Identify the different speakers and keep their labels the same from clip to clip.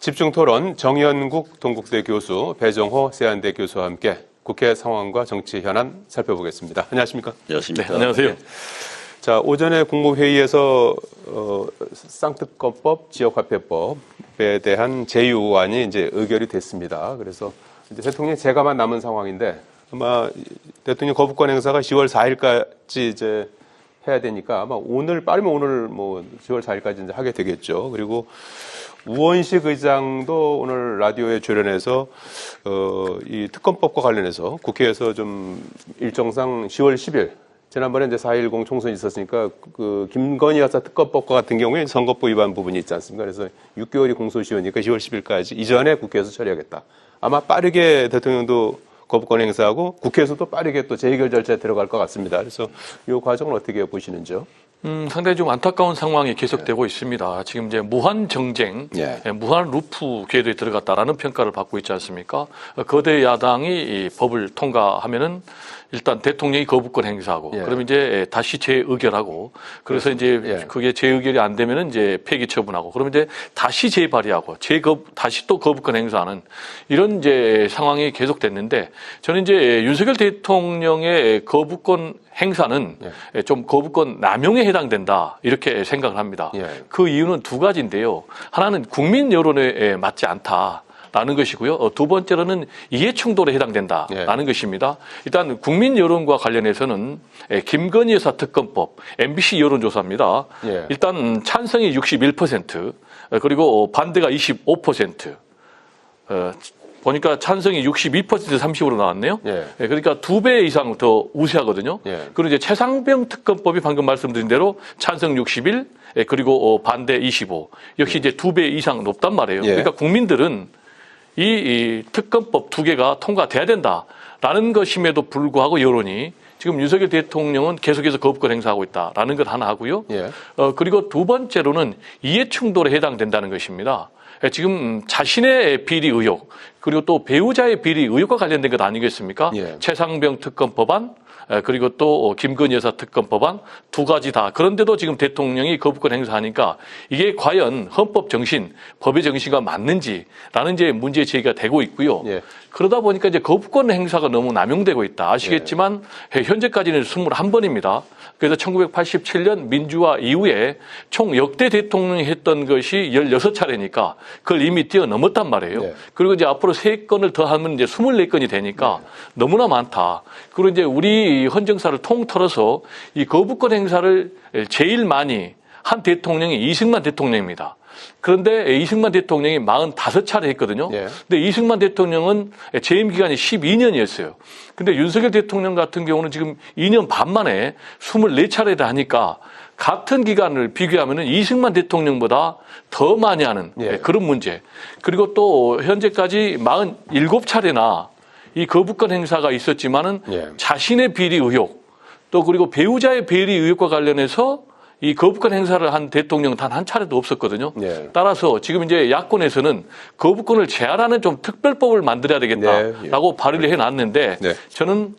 Speaker 1: 집중토론 정연국 동국대 교수, 배정호 세안대 교수와 함께 국회 상황과 정치 현안 살펴보겠습니다. 안녕하십니까?
Speaker 2: 안녕하십니까?
Speaker 3: 네, 안녕하세요.
Speaker 1: 자, 오전에 국무회의에서 쌍특검법, 지역화폐법에 대한 제의안이 이제 의결이 됐습니다. 그래서 이제 대통령이 제가만 남은 상황인데 아마 대통령 거부권 행사가 10월 4일까지 이제 해야 되니까 아마 오늘 빠르면 오늘 뭐 10월 4일까지 이제 하게 되겠죠. 그리고 우원식 의장도 오늘 라디오에 출연해서 이 특검법과 관련해서 국회에서 좀 일정상 10월 10일 지난번에 이제 4.10 총선이 있었으니까 그 김건희 여사 특검법과 같은 경우에 선거법 위반 부분이 있지 않습니까? 그래서 6개월이 공소시효니까 10월 10일까지 이전에 국회에서 처리하겠다. 아마 빠르게 대통령도 거부권 행사하고 국회에서도 빠르게 또 재의결 절차에 들어갈 것 같습니다. 그래서 이 과정을 어떻게 보시는지요?
Speaker 3: 상당히 좀 안타까운 상황이 계속되고 있습니다. 지금 이제 무한 정쟁, 무한 루프 궤도에 들어갔다라는 평가를 받고 있지 않습니까? 거대 야당이 이 법을 통과하면은 일단 대통령이 거부권 행사하고, 그럼 이제 다시 재의결하고, 그래서 이제 그게 재의결이 안 되면은 이제 폐기 처분하고, 그러면 이제 다시 재발의하고, 다시 또 거부권 행사하는 이런 이제 상황이 계속됐는데, 저는 이제 윤석열 대통령의 거부권 행사는 좀 거부권 남용에 해당된다 이렇게 생각을 합니다. 그 이유는 두 가지인데요. 하나는 국민 여론에 맞지 않다. 라는 것이고요. 두 번째로는 이해충돌에 해당된다라는 것입니다. 일단 국민 여론과 관련해서는 김건희 여사 특검법, MBC 여론조사입니다. 일단 찬성이 61%, 그리고 반대가 25%. 보니까 찬성이 62% 30으로 나왔네요. 그러니까 2배 이상 더 우세하거든요. 그리고 이제 최상병 특검법이 방금 말씀드린 대로 찬성 61, 그리고 반대 25. 역시 이제 2배 이상 높단 말이에요. 그러니까 국민들은 이 특검법 2개가 통과돼야 된다라는 것임에도 불구하고 여론이 지금 윤석열 대통령은 계속해서 거부권 행사하고 있다라는 것 하나 하고요. 그리고 두 번째로는 이해충돌에 해당된다는 것입니다. 지금 자신의 비리 의혹 그리고 또 배우자의 비리 의혹과 관련된 것 아니겠습니까? 최상병 특검 법안 그리고 또 김건희 여사 특검 법안 두 가지 다. 그런데도 지금 대통령이 거부권 행사하니까 이게 과연 헌법 정신, 법의 정신과 맞는지라는 이제 문제 제기가 되고 있고요. 그러다 보니까 이제 거부권 행사가 너무 남용되고 있다. 아시겠지만 현재까지는 21번입니다. 그래서 1987년 민주화 이후에 총 역대 대통령이 했던 것이 16차례니까 그걸 이미 뛰어넘었단 말이에요. 그리고 이제 앞으로 3건을 더 하면 이제 24건이 되니까 너무나 많다. 그리고 이제 우리 헌정사를 통틀어서 이 거부권 행사를 제일 많이 한 대통령이 이승만 대통령입니다. 그런데 이승만 대통령이 45차례 했거든요. 근데 이승만 대통령은 재임 기간이 12년이었어요. 근데 윤석열 대통령 같은 경우는 지금 2년 반 만에 24차례를 하니까 같은 기간을 비교하면 이승만 대통령보다 더 많이 하는 그런 문제. 그리고 또 현재까지 47차례나 이 거부권 행사가 있었지만은 자신의 비리 의혹 또 그리고 배우자의 비리 의혹과 관련해서 이 거부권 행사를 한 대통령은 단 한 차례도 없었거든요. 따라서 지금 이제 야권에서는 거부권을 제한하는 좀 특별법을 만들어야 되겠다라고 발의를 해놨는데 저는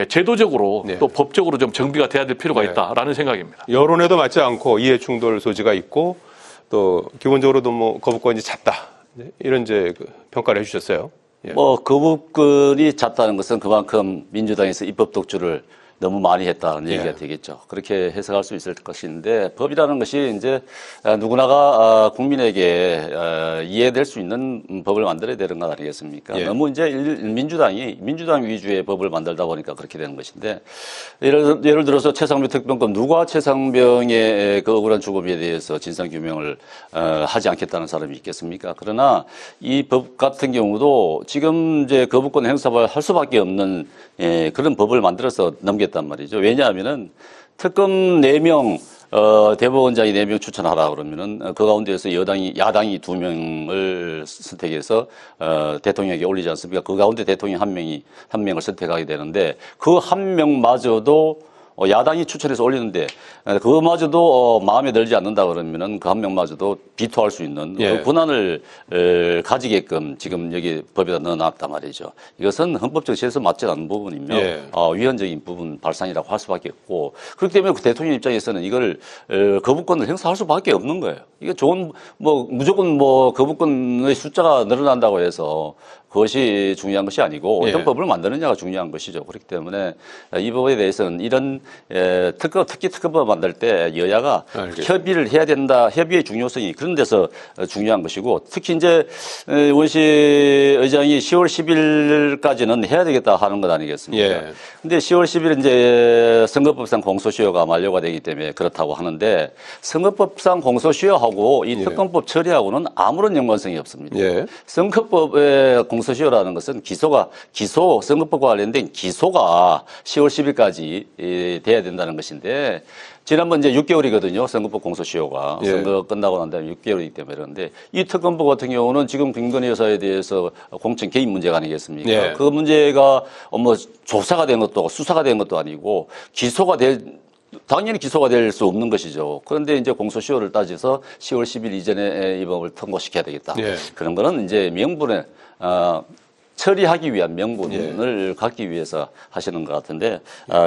Speaker 3: 제도적으로 또 법적으로 좀 정비가 돼야 될 필요가 있다라는 생각입니다.
Speaker 1: 여론에도 맞지 않고 이해충돌 소지가 있고 또 기본적으로도 뭐 거부권이 잦다 이런 이제 평가를 해주셨어요.
Speaker 2: 뭐 거부권이 잦다는 것은 그만큼 민주당에서 입법 독주를 너무 많이 했다는 얘기가 되겠죠. 그렇게 해석할 수 있을 것인데 법이라는 것이 이제 누구나가 국민에게 이해될 수 있는 법을 만들어야 되는 것 아니겠습니까? 너무 이제 민주당 위주의 법을 만들다 보니까 그렇게 되는 것인데 예를 들어서 최상병 특검법 누가 최상병의 그 억울한 죽음에 대해서 진상 규명을 하지 않겠다는 사람이 있겠습니까? 그러나 이 법 같은 경우도 지금 이제 거부권 행사를 할 수밖에 없는 그런 법을 만들어서 넘겼단 말이죠. 왜냐하면은 특검 4명, 대법원장이 4명 추천하라 그러면은 그 가운데에서 야당이 2명을 선택해서 대통령에게 올리지 않습니까? 그 가운데 대통령 한 명을 선택하게 되는데 그 한 명마저도 야당이 추천해서 올리는데 그거마저도 마음에 들지 않는다 그러면은 그 한 명마저도 비토할 수 있는
Speaker 1: 예.
Speaker 2: 그 권한을 가지게끔 지금 여기 법에다 넣어놨단 말이죠. 이것은 헌법적 질서 맞지 않는 부분이며
Speaker 1: 예.
Speaker 2: 위헌적인 부분 발상이라고 할 수밖에 없고 그렇기 때문에 그 대통령 입장에서는 이걸 거부권을 행사할 수밖에 없는 거예요. 이게 좋은 무조건 거부권의 숫자가 늘어난다고 해서 그것이 중요한 것이 아니고 어떤
Speaker 1: 예.
Speaker 2: 법을 만드느냐가 중요한 것이죠. 그렇기 때문에 이 법에 대해서는 이런 특히 특검법 만들 때 여야가
Speaker 1: 알겠습니다.
Speaker 2: 협의를 해야 된다. 협의의 중요성이 그런 데서 중요한 것이고 특히 이제 원시 의장이 10월 10일까지는 해야 되겠다 하는 것 아니겠습니까?
Speaker 1: 예.
Speaker 2: 근데 10월 10일 이제 선거법상 공소시효가 만료가 되기 때문에 그렇다고 하는데 선거법상 공소시효하고 이
Speaker 1: 예.
Speaker 2: 특검법 처리하고는 아무런 연관성이 없습니다.
Speaker 1: 예.
Speaker 2: 선거법의 공소시효라는 것은 선거법과 관련된 기소가 10월 10일까지 돼야 된다는 것인데 지난번 이제 6개월이거든요. 선거법 공소시효가.
Speaker 1: 예.
Speaker 2: 선거 끝나고 난 다음에 6개월이기 때문에 그런데 이 특검법 같은 경우는 지금 김건희 여사에 대해서 공천 개입 문제가 아니겠습니까?
Speaker 1: 예.
Speaker 2: 그 문제가 조사가 된 것도 수사가 된 것도 아니고 당연히 기소가 될 수 없는 것이죠. 그런데 이제 공소시효를 따져서 10월 10일 이전에 이 법을 통과시켜야 되겠다.
Speaker 1: 예.
Speaker 2: 그런 거는 이제 명분에 처리하기 위한 명분을 갖기 위해서 하시는 것 같은데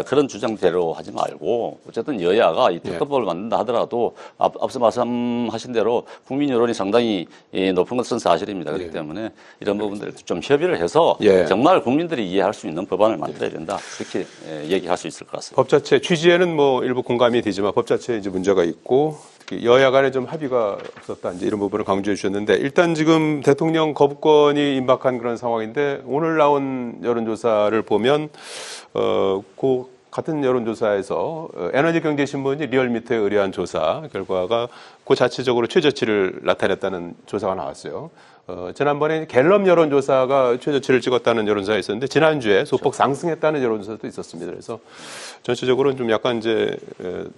Speaker 2: 그런 주장대로 하지 말고 어쨌든 여야가 이 특검법을 만든다 하더라도 앞서 말씀하신 대로 국민 여론이 상당히 높은 것은 사실입니다. 그렇기 때문에 이런 부분들을 좀 협의를 해서 정말 국민들이 이해할 수 있는 법안을 만들어야 된다. 그렇게 얘기할 수 있을 것 같습니다.
Speaker 1: 법 자체 취지에는 일부 공감이 되지만 법 자체에 이제 문제가 있고 여야 간에 좀 합의가 없었다 이제 이런 부분을 강조해 주셨는데 일단 지금 대통령 거부권이 임박한 그런 상황인데 오늘 나온 여론조사를 보면 그 같은 여론조사에서 에너지경제신문이 리얼미터에 의뢰한 조사 결과가 그 자체적으로 최저치를 나타냈다는 조사가 나왔어요. 지난번에 갤럽 여론조사가 최저치를 찍었다는 여론조사가 있었는데 지난주에 소폭 상승했다는 여론조사도 있었습니다. 그래서 전체적으로는 좀 약간 이제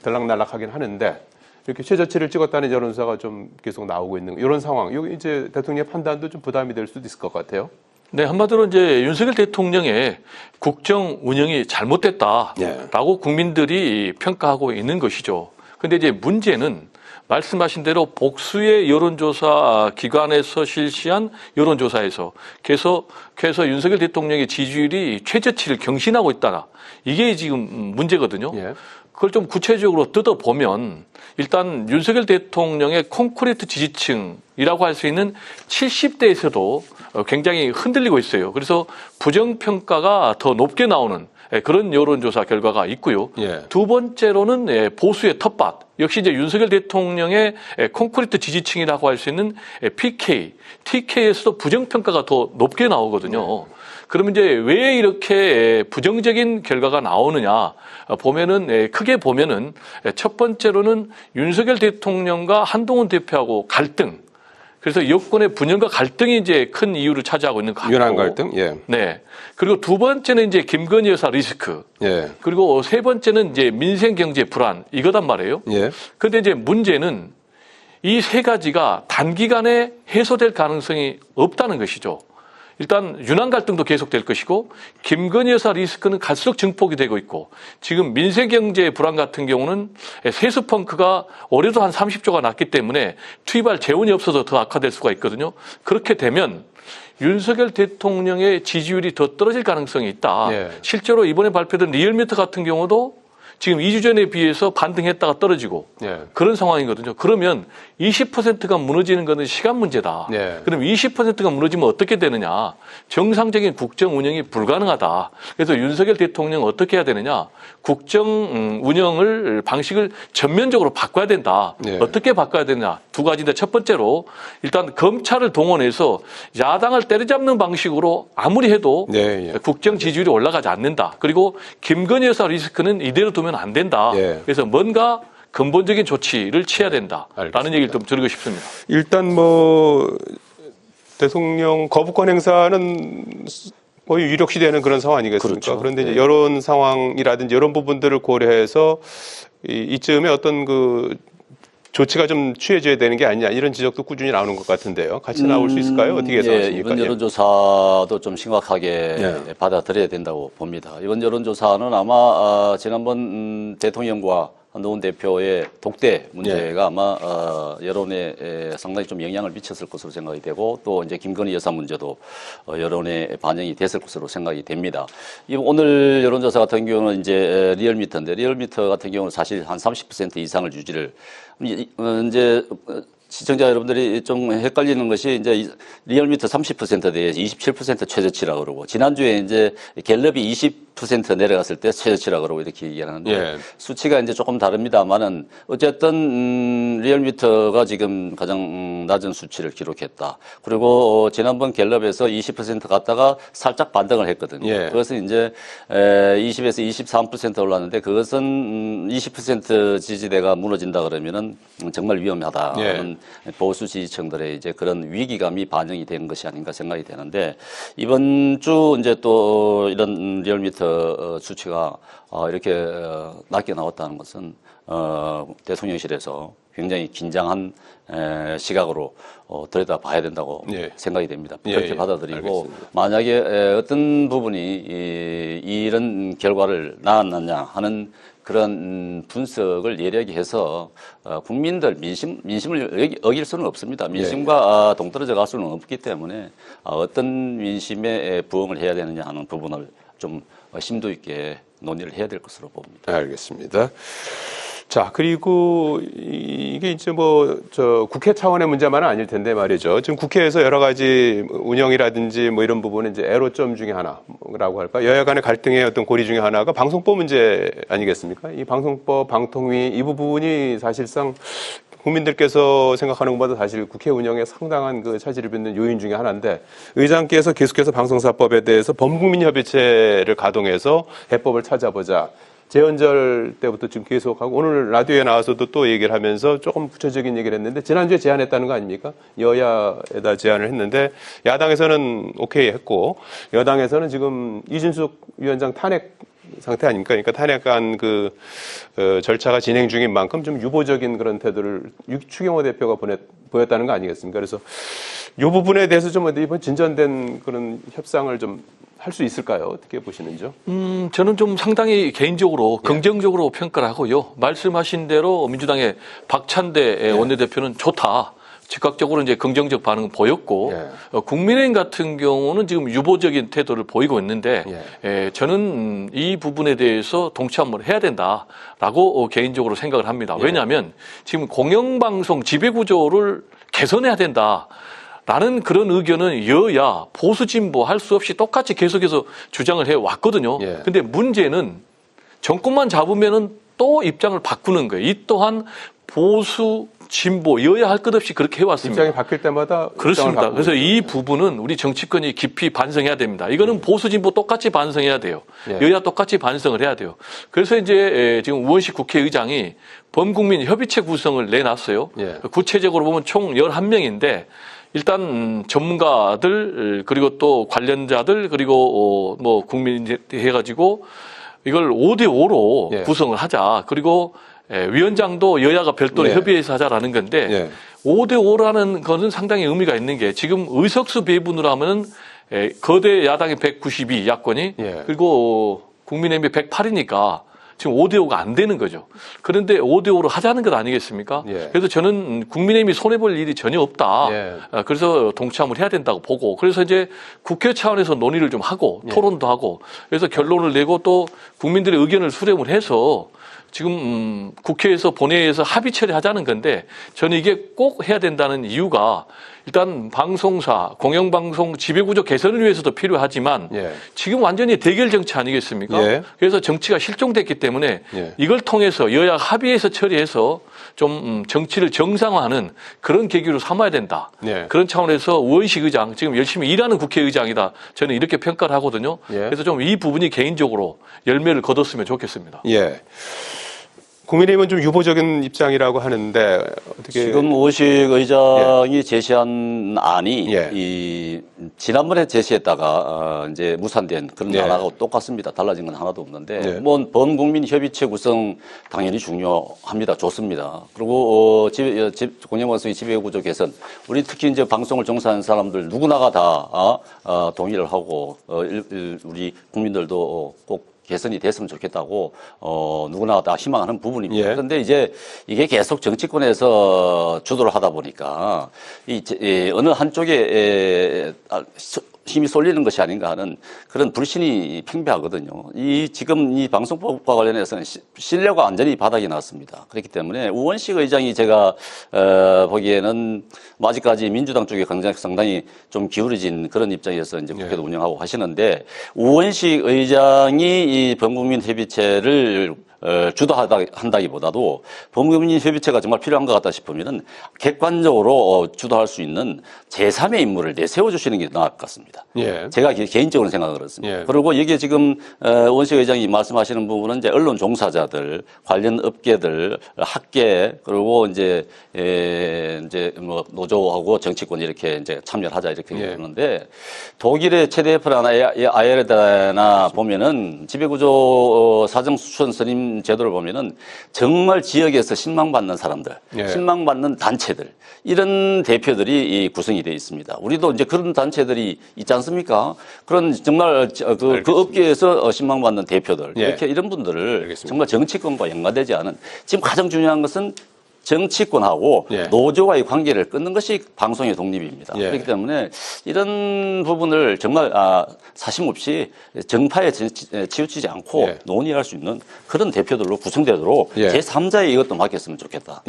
Speaker 1: 들락날락하긴 하는데 이렇게 최저치를 찍었다는 여론조사가 좀 계속 나오고 있는 이런 상황. 여기 이제 대통령의 판단도 좀 부담이 될 수도 있을 것 같아요.
Speaker 3: 네, 한마디로 이제 윤석열 대통령의 국정 운영이 잘못됐다라고 국민들이 평가하고 있는 것이죠. 그런데 이제 문제는 말씀하신 대로 복수의 여론조사 기관에서 실시한 여론조사에서 계속 윤석열 대통령의 지지율이 최저치를 경신하고 있다. 이게 지금 문제거든요.
Speaker 1: 예.
Speaker 3: 그걸 좀 구체적으로 뜯어보면 일단 윤석열 대통령의 콘크리트 지지층이라고 할 수 있는 70대에서도 굉장히 흔들리고 있어요. 그래서 부정평가가 더 높게 나오는 그런 여론조사 결과가 있고요.
Speaker 1: 예.
Speaker 3: 두 번째로는 보수의 텃밭. 역시 이제 윤석열 대통령의 콘크리트 지지층이라고 할 수 있는 PK, TK에서도 부정평가가 더 높게 나오거든요. 그러면 이제 왜 이렇게 부정적인 결과가 나오느냐 보면은 크게 보면은 첫 번째로는 윤석열 대통령과 한동훈 대표하고 갈등. 그래서 여권의 분열과 갈등이 이제 큰 이유를 차지하고 있는 것 같고.
Speaker 1: 유난 갈등? 예.
Speaker 3: 네. 그리고 두 번째는 이제 김건희 여사 리스크.
Speaker 1: 예.
Speaker 3: 그리고 세 번째는 이제 민생 경제 불안. 이거단 말이에요.
Speaker 1: 예.
Speaker 3: 그런데 이제 문제는 이 세 가지가 단기간에 해소될 가능성이 없다는 것이죠. 일단 유난 갈등도 계속될 것이고 김건희 여사 리스크는 갈수록 증폭이 되고 있고 지금 민생경제 불안 같은 경우는 세수 펑크가 올해도 한 30조가 났기 때문에 투입할 재원이 없어서 더 악화될 수가 있거든요. 그렇게 되면 윤석열 대통령의 지지율이 더 떨어질 가능성이 있다.
Speaker 1: 예.
Speaker 3: 실제로 이번에 발표된 리얼미터 같은 경우도 지금 2주 전에 비해서 반등했다가 떨어지고
Speaker 1: 예.
Speaker 3: 그런 상황이거든요. 그러면 20%가 무너지는 것은 시간 문제다.
Speaker 1: 예.
Speaker 3: 그럼 20%가 무너지면 어떻게 되느냐. 정상적인 국정 운영이 불가능하다. 그래서 윤석열 대통령 어떻게 해야 되느냐. 국정 운영을 방식을 전면적으로 바꿔야 된다.
Speaker 1: 예.
Speaker 3: 어떻게 바꿔야 되느냐. 두 가지인데 첫 번째로 일단 검찰을 동원해서 야당을 때려잡는 방식으로 아무리 해도
Speaker 1: 예.
Speaker 3: 국정 지지율이 올라가지 않는다. 그리고 김건희 여사 리스크는 이대로 두면 안 된다.
Speaker 1: 예.
Speaker 3: 그래서 뭔가 근본적인 조치를 취해야 된다라는
Speaker 1: 알겠습니다.
Speaker 3: 얘기를 좀 드리고 싶습니다.
Speaker 1: 일단 대통령 거부권 행사는 거의 유력시되는 그런 상황 아니겠습니까?
Speaker 2: 그렇죠.
Speaker 1: 그런데 이제 여론 상황이라든지 이런 부분들을 고려해서 이쯤에 어떤 조치가 좀 취해져야 되는 게 아니냐 이런 지적도 꾸준히 나오는 것 같은데요. 같이 나올 수 있을까요? 어떻게 예상하십니까?
Speaker 2: 예, 이번 여론조사도 좀 심각하게 받아들여야 된다고 봅니다. 이번 여론조사는 아마 지난번 대통령과 한동훈 대표의 독대 문제가 아마 여론에 상당히 좀 영향을 미쳤을 것으로 생각이 되고 또 이제 김건희 여사 문제도 여론에 반영이 됐을 것으로 생각이 됩니다. 오늘 여론조사 같은 경우는 이제 리얼미터인데 리얼미터 같은 경우는 사실 한 30% 이상을 유지를 이제 시청자 여러분들이 좀 헷갈리는 것이 이제 리얼미터 30% 대해서 27% 최저치라고 그러고 지난주에 이제 갤럽이 20% 내려갔을 때 최저치라고 그러고 이렇게 얘기하는데 수치가 이제 조금 다릅니다만은 어쨌든 리얼미터가 지금 가장 낮은 수치를 기록했다. 그리고 지난번 갤럽에서 20% 갔다가 살짝 반등을 했거든요. 그것은 이제 20에서 23% 올랐는데 그것은 20% 지지대가 무너진다 그러면은 정말 위험하다. 보수 지지층들의 이제 그런 위기감이 반영이 된 것이 아닌가 생각이 되는데 이번 주 이제 또 이런 리얼미터 수치가 이렇게 낮게 나왔다는 것은 대통령실에서 굉장히 긴장한 시각으로 들여다봐야 된다고 생각이 됩니다. 그렇게 받아들이고
Speaker 1: 알겠습니다.
Speaker 2: 만약에 어떤 부분이 이런 결과를 낳았느냐 하는 그런 분석을 예리하게 해서 국민들 민심을 어길 수는 없습니다. 민심과 동떨어져 갈 수는 없기 때문에 어떤 민심에 부응을 해야 되느냐 하는 부분을 좀 심도 있게 논의를 해야 될 것으로 봅니다.
Speaker 1: 알겠습니다. 자, 그리고 이게 이제 국회 차원의 문제만은 아닐 텐데 말이죠. 지금 국회에서 여러 가지 운영이라든지 뭐 이런 부분은 이제 애로점 중에 하나라고 할까? 여야 간의 갈등의 어떤 고리 중에 하나가 방송법 문제 아니겠습니까? 이 방송법, 방통위 이 부분이 사실상 국민들께서 생각하는 것보다 사실 국회 운영에 상당한 그 차질을 빚는 요인 중에 하나인데 의장께서 계속해서 방송사법에 대해서 범국민협의체를 가동해서 해법을 찾아보자. 재헌절 때부터 지금 계속하고 오늘 라디오에 나와서도 또 얘기를 하면서 조금 구체적인 얘기를 했는데 지난주에 제안했다는 거 아닙니까? 여야에다 제안을 했는데 야당에서는 오케이 했고 여당에서는 지금 이준석 위원장 탄핵 상태 아닙니까? 그러니까 탄핵안 절차가 진행 중인 만큼 좀 유보적인 그런 태도를 추경호 대표가 보였다는 거 아니겠습니까? 그래서 이 부분에 대해서 좀 이번 진전된 그런 협상을 좀 할 수 있을까요? 어떻게 보시는지요?
Speaker 3: 저는 좀 상당히 개인적으로 긍정적으로 평가를 하고요. 말씀하신 대로 민주당의 박찬대 원내대표는 좋다. 즉각적으로 이제 긍정적 반응을 보였고 국민의힘 같은 경우는 지금 유보적인 태도를 보이고 있는데 저는 이 부분에 대해서 동참을 해야 된다라고 개인적으로 생각을 합니다. 왜냐하면 지금 공영방송 지배구조를 개선해야 된다. 라는 그런 의견은 여야 보수 진보 할 수 없이 똑같이 계속해서 주장을 해왔거든요. 근데 문제는 정권만 잡으면은 또 입장을 바꾸는 거예요. 이 또한 보수 진보 여야 할 것 없이 그렇게 해왔습니다.
Speaker 1: 입장이 바뀔 때마다
Speaker 3: 그렇습니다. 그래서 이 부분은 우리 정치권이 깊이 반성해야 됩니다. 이거는 보수 진보 똑같이 반성해야 돼요. 여야 똑같이 반성을 해야 돼요. 그래서 이제 지금 우원식 국회의장이 범국민 협의체 구성을 내놨어요. 구체적으로 보면 총 11명인데 일단 전문가들 그리고 또 관련자들 그리고 뭐 국민 해가지고 이걸 5대5로 구성을 하자. 그리고 위원장도 여야가 별도로 협의해서 하자라는 건데 5대5라는 것은 상당히 의미가 있는 게 지금 의석수 배분으로 하면은 거대 야당이 192 야권이 그리고 국민의힘이 108이니까 지금 5대5가 안 되는 거죠. 그런데 5대5로 하자는 것 아니겠습니까? 그래서 저는 국민의힘이 손해볼 일이 전혀 없다. 그래서 동참을 해야 된다고 보고 그래서 이제 국회 차원에서 논의를 좀 하고 토론도 하고 그래서 결론을 내고 또 국민들의 의견을 수렴을 해서 지금 국회에서 본회의에서 합의 처리하자는 건데 저는 이게 꼭 해야 된다는 이유가 일단 방송사, 공영방송 지배구조 개선을 위해서도 필요하지만 지금 완전히 대결 정치 아니겠습니까? 그래서 정치가 실종됐기 때문에 이걸 통해서 여야 합의해서 처리해서 좀 정치를 정상화하는 그런 계기로 삼아야 된다. 그런 차원에서 우원식 의장, 지금 열심히 일하는 국회의장이다. 저는 이렇게 평가를 하거든요. 그래서 좀 이 부분이 개인적으로 열매를 거뒀으면 좋겠습니다.
Speaker 1: 국민의힘은 좀 유보적인 입장이라고 하는데 어떻게
Speaker 2: 지금 오식 의장이 제시한 안이
Speaker 1: 예.
Speaker 2: 이 지난번에 제시했다가 이제 무산된 그런
Speaker 1: 예.
Speaker 2: 안하고 똑같습니다. 달라진 건 하나도 없는데
Speaker 1: 예.
Speaker 2: 뭐 범국민 협의체 구성 당연히 중요합니다. 좋습니다. 그리고 공영방송의 지배구조 개선 우리 특히 이제 방송을 종사하는 사람들 누구나가 다 동의를 하고 우리 국민들도 꼭 개선이 됐으면 좋겠다고 누구나 다 희망하는 부분입니다.
Speaker 1: 예.
Speaker 2: 그런데 이제 이게 계속 정치권에서 주도를 하다 보니까 어느 한쪽에 힘이 쏠리는 것이 아닌가 하는 그런 불신이 팽배하거든요. 지금 이 방송법과 관련해서는 신뢰가 완전히 바닥이 났습니다. 그렇기 때문에 우원식 의장이 제가 보기에는 아직까지 민주당 쪽에 상당히 좀 기울어진 그런 입장에서 이제 국회도 운영하고 하시는데 우원식 의장이 이 범국민 협의체를 주도한다기보다도 범국민 협의체가 정말 필요한 것 같다 싶으면은 객관적으로 주도할 수 있는 제3의 인물을 내세워 주시는 게 나을 것 같습니다.
Speaker 1: 예.
Speaker 2: 제가 개인적으로 생각을 그렇습니다.
Speaker 1: 예.
Speaker 2: 그리고 여기에 지금 원식 의장이 말씀하시는 부분은 이제 언론 종사자들, 관련 업계들, 학계 그리고 이제 뭐 노조하고 정치권 이렇게 이제 참여하자 이렇게 그러는데 독일의 최대표나 아예르다나 보면은 지배구조 사정수천 선임 제도를 보면은 정말 지역에서 신망받는 사람들, 신망받는 단체들 이런 대표들이 구성이 되어 있습니다. 우리도 이제 그런 단체들이 있지 않습니까? 그런 정말 그 업계에서 신망받는 대표들 이렇게 이런 분들을
Speaker 1: 알겠습니다.
Speaker 2: 정말 정치권과 연관되지 않은 지금 가장 중요한 것은 정치권하고 노조와의 관계를 끊는 것이 방송의 독립입니다. 그렇기 때문에 이런 부분을 정말 사심없이 정파에 치우치지 않고 논의할 수 있는 그런 대표들로 구성되도록 제3자의 이것도 맡겼으면 좋겠다.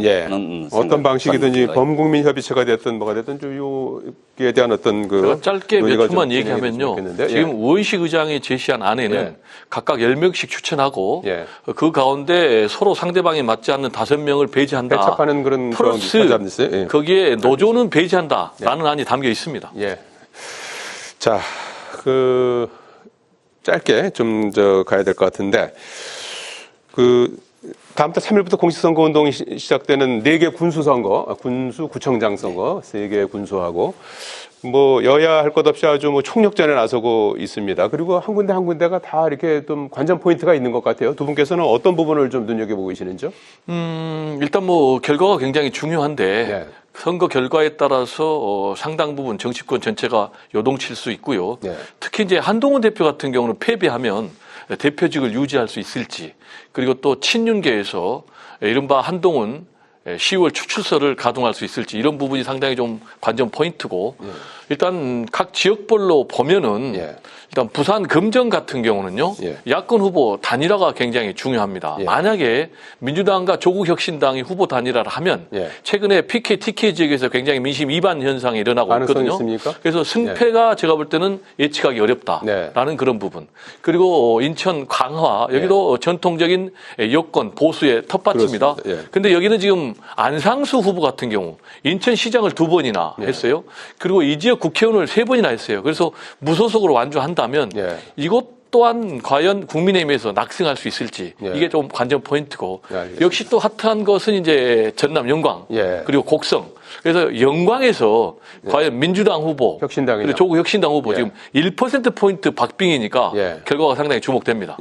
Speaker 1: 어떤 방식이든지 범국민 협의체가 됐든 뭐가 됐든 여기에 대한 어떤 그
Speaker 3: 짧게 몇 초만 얘기하면요. 지금 우원식 의장이 제시한 안에는 각각 10명씩 추천하고 그 가운데 서로 상대방에 맞지 않는 5명을 배제한다.
Speaker 1: 배척하는 그런
Speaker 3: 플러스 거기에 노조는 배제한다라는 안이 담겨 있습니다.
Speaker 1: 자, 짧게 좀 가야 될 것 같은데 다음 달 3일부터 공식선거 운동이 시작되는 4개 군수선거, 군수구청장 선거 3개 군수하고 뭐 여야 할 것 없이 아주 뭐 총력전에 나서고 있습니다. 그리고 한 군데 한 군데가 다 이렇게 좀 관전 포인트가 있는 것 같아요. 두 분께서는 어떤 부분을 좀 눈여겨보고 계시는지요?
Speaker 3: 일단 뭐 결과가 굉장히 중요한데 선거 결과에 따라서 상당 부분 정치권 전체가 요동칠 수 있고요. 특히 이제 한동훈 대표 같은 경우는 패배하면 대표직을 유지할 수 있을지, 그리고 또 친윤계에서 이른바 한동훈 10월 추출설을 가동할 수 있을지, 이런 부분이 상당히 좀 관전 포인트고, 일단 각 지역별로 보면은 일단 부산 금정 같은 경우는요, 야권 후보 단일화가 굉장히 중요합니다. 만약에 민주당과 조국혁신당이 후보 단일화를 하면 최근에 PK, TK 지역에서 굉장히 민심 이반 현상이 일어나고 있거든요.
Speaker 1: 있습니까?
Speaker 3: 그래서 승패가 제가 볼 때는 예측하기 어렵다라는 그런 부분. 그리고 인천 강화, 여기도 전통적인 여권 보수의 텃밭입니다. 근데 여기는 지금 안상수 후보 같은 경우 인천시장을 2번이나 했어요. 그리고 이 지역 국회의원을 3번이나 했어요. 그래서 무소속으로 완주한다면 이것 또한 과연 국민의힘에서 낙승할 수 있을지, 이게 좀 관전 포인트고, 역시 또 핫한 것은 이제 전남 영광 그리고 곡성. 그래서 영광에서 과연 민주당 후보, 그리고 조국 혁신당 후보 지금 1% 포인트 박빙이니까 결과가 상당히 주목됩니다.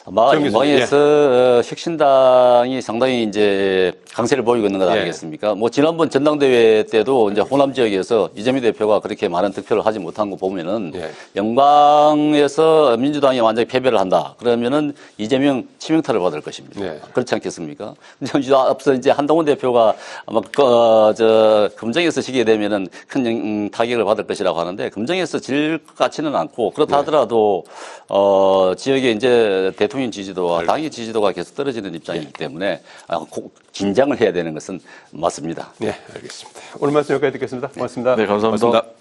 Speaker 2: 아마 영광에서 혁신당이 상당히 이제 강세를 보이고 있는 것 아니겠습니까? 뭐 지난번 전당대회 때도 이제 호남 지역에서 이재명 대표가 그렇게 많은 득표를 하지 못한 거 보면은 영광에서 민주당이 완전히 패배를 한다. 그러면은 이재명 치명타를 받을 것입니다. 그렇지 않겠습니까? 앞서 이제 한동훈 대표가 아마 금정에서 지게 되면은 큰 타격을 받을 것이라고 하는데, 금정에서 질 것 같지는 않고, 그렇다 하더라도 지역에 이제 대통령 지지도와 당의 지지도가 계속 떨어지는 입장이기 때문에 긴장을 해야 되는 것은 맞습니다.
Speaker 1: 알겠습니다. 오늘 말씀 여기까지 듣겠습니다. 고맙습니다.
Speaker 3: 네, 감사합니다.